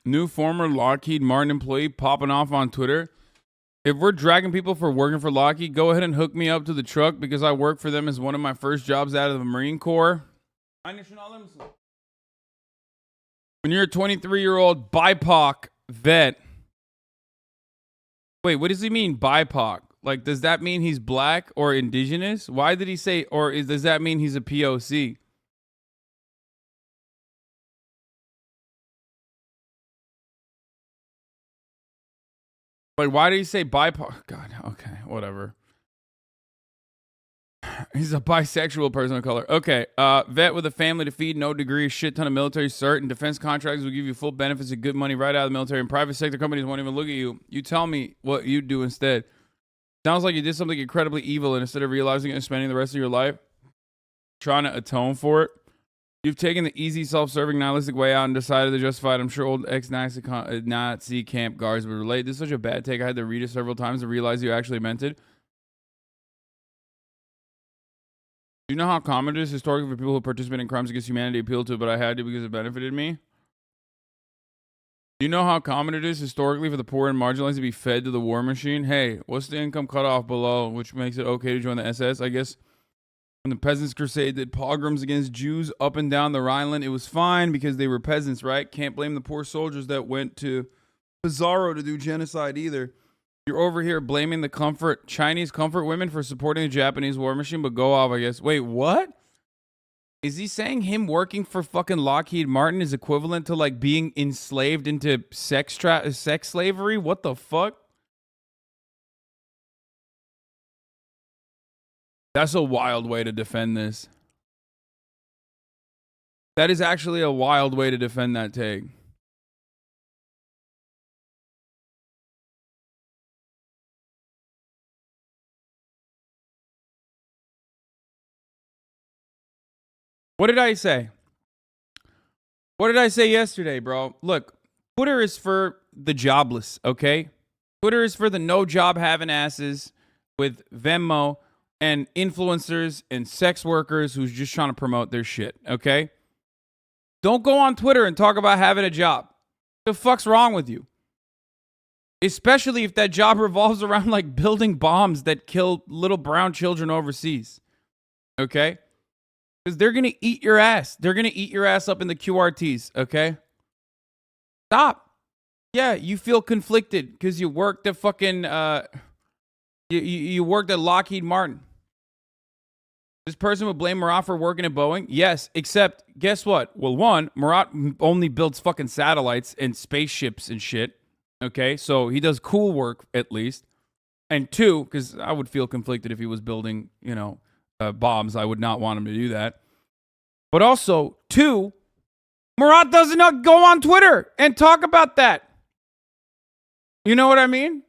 New former Lockheed Martin employee popping off on Twitter. If we're dragging people for working for Lockheed, go ahead and hook me up to the truck because I work for them as one of my first jobs out of the Marine Corps. When you're a 23-year-old BIPOC vet. Wait, what does he mean BIPOC? Like, does that mean he's black or indigenous? Why did he say, does that mean he's a POC? Like, why did he say BIPOC? God, okay, whatever. He's a bisexual person of color. Okay, vet with a family to feed, no degree, shit ton of military cert, and defense contracts will give you full benefits and good money right out of the military, and private sector companies won't even look at you. You tell me what you do instead. Sounds like you did something incredibly evil, and instead of realizing it and spending the rest of your life trying to atone for it, you've taken the easy, self-serving, nihilistic way out and decided to justify it. I'm sure old ex-Nazi camp guards would relate. This is such a bad take. I had to read it several times to realize you actually meant it. Do you know how common it is historically for people who participate in crimes against humanity appeal to, but I had to because it benefited me? Do you know how common it is historically for the poor and marginalized to be fed to the war machine? Hey, what's the income cutoff below, which makes it okay to join the SS? I guess when the Peasants' Crusade did pogroms against Jews up and down the Rhineland, it was fine because they were peasants, right? Can't blame the poor soldiers that went to Pizarro to do genocide either. You're over here blaming the Chinese comfort women for supporting the Japanese war machine, but go off, I guess. Wait, what? Is he saying him working for fucking Lockheed Martin is equivalent to like being enslaved into sex slavery? What the fuck? That's a wild way to defend this. That is actually a wild way to defend that take. What did I say? What did I say yesterday, bro? Look, Twitter is for the jobless, okay? Twitter is for the no job having asses with Venmo and influencers and sex workers who's just trying to promote their shit, okay? Don't go on Twitter and talk about having a job. What the fuck's wrong with you? Especially if that job revolves around like building bombs that kill little brown children overseas, okay? Because they're going to eat your ass. They're going to eat your ass up in the QRTs, okay? Stop. Yeah, you feel conflicted because you worked at fucking, you worked at Lockheed Martin. This person would blame Murat for working at Boeing? Yes, except, guess what? Well, one, Murat only builds fucking satellites and spaceships and shit, okay? So he does cool work, at least. And two, because I would feel conflicted if he was building, bombs. I would not want him to do that. But also, two, Murat doesn't go on Twitter and talk about that. You know what I mean?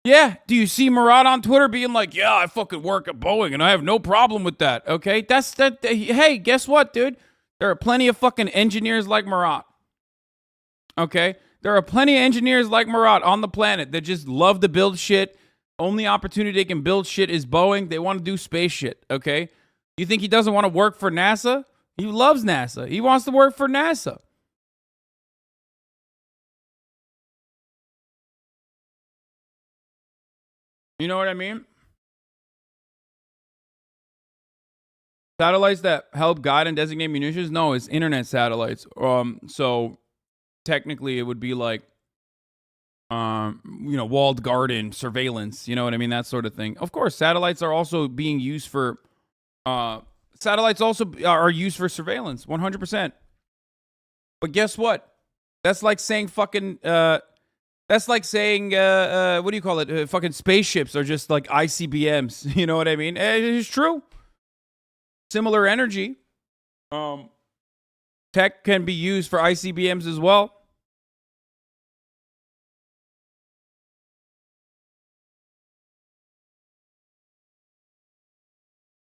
Yeah. Do you see Murat on Twitter being like, yeah, I fucking work at Boeing and I have no problem with that. Okay. That's that. Hey, guess what, dude? There are plenty of fucking engineers like Murat. Okay. There are plenty of engineers like Murat on the planet that just love to build shit. Only opportunity they can build shit is Boeing. They want to do space shit. Okay. You think he doesn't want to work for NASA? He loves NASA. He wants to work for NASA. You know what I mean? Satellites that help guide and designate munitions? No, it's internet satellites. So technically it would be like, walled garden surveillance. You know what I mean? That sort of thing. Of course, satellites are also being used for, satellites also are used for surveillance, 100%. But guess what? That's like saying fucking, that's like saying, what do you call it? Fucking spaceships are just like ICBMs. You know what I mean? It is true. Similar energy. Tech can be used for ICBMs as well.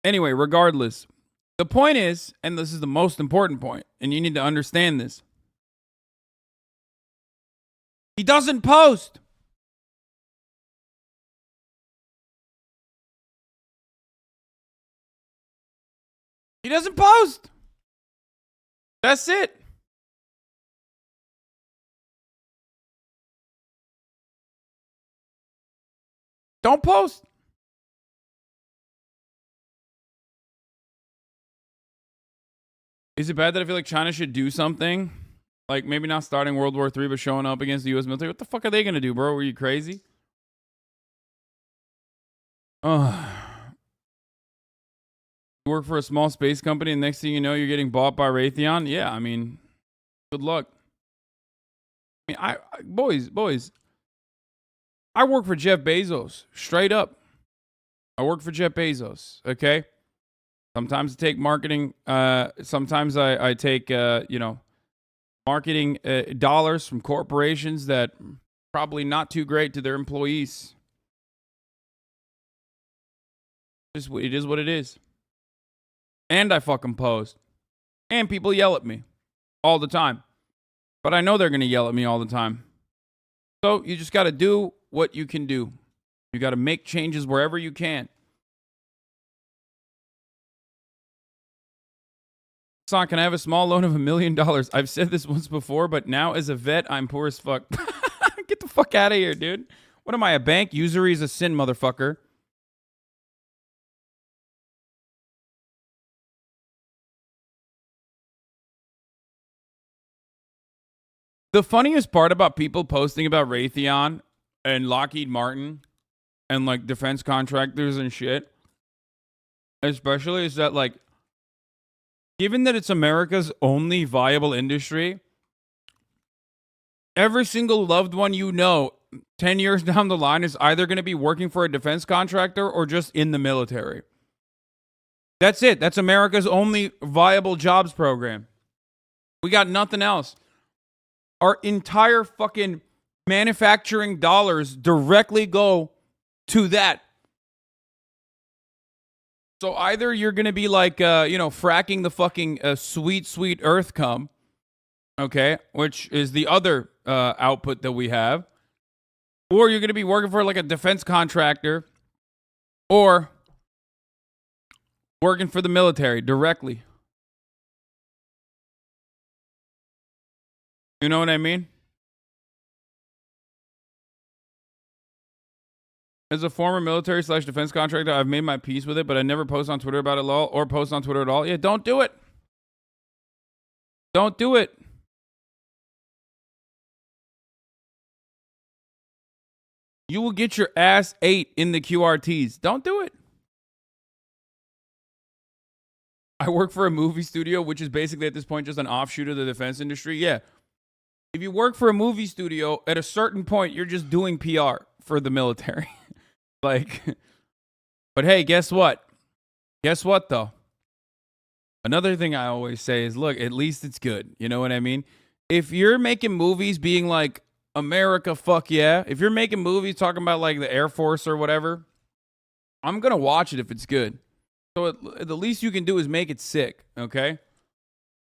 Anyway, regardless, the point is, and this is the most important point, and you need to understand this. He doesn't post. He doesn't post. That's it. Don't post. Is it bad that I feel like China should do something? Like maybe not starting World War III, but showing up against the U.S. military? What the fuck are they going to do, bro? Were you crazy? You work for a small space company, and next thing you know, you're getting bought by Raytheon? Yeah, I mean, good luck. I mean, boys, I work for Jeff Bezos, straight up. I work for Jeff Bezos, okay? Sometimes I take marketing, sometimes I take, marketing dollars from corporations that probably not too great to their employees. It is what it is. And I fucking post. And people yell at me all the time. But I know they're going to yell at me all the time. So you just got to do what you can do. You got to make changes wherever you can. Son, can I have a small loan of $1 million? I've said this once before, but now as a vet, I'm poor as fuck. Get the fuck out of here, dude. What am I, a bank? Usury is a sin, motherfucker. The funniest part about people posting about Raytheon and Lockheed Martin and like defense contractors and shit, especially, is that like, given that it's America's only viable industry, every single loved one you know 10 years down the line is either going to be working for a defense contractor or just in the military. That's it. That's America's only viable jobs program. We got nothing else. Our entire fucking manufacturing dollars directly go to that. So either you're going to be like, fracking the fucking sweet earth cum, okay, which is the other output that we have, or you're going to be working for like a defense contractor or working for the military directly. You know what I mean? As a former military / defense contractor, I've made my peace with it, but I never post on Twitter about it or post on Twitter at all. Yeah, don't do it. Don't do it. You will get your ass ate in the QRTs. Don't do it. I work for a movie studio, which is basically at this point just an offshoot of the defense industry. Yeah. If you work for a movie studio, at a certain point, you're just doing PR for the military. Like, but hey, guess what? Guess what, though? Another thing I always say is, look, at least it's good. You know what I mean? If you're making movies being like, America, fuck yeah. If you're making movies talking about like the Air Force or whatever, I'm going to watch it if it's good. So the least you can do is make it sick, okay?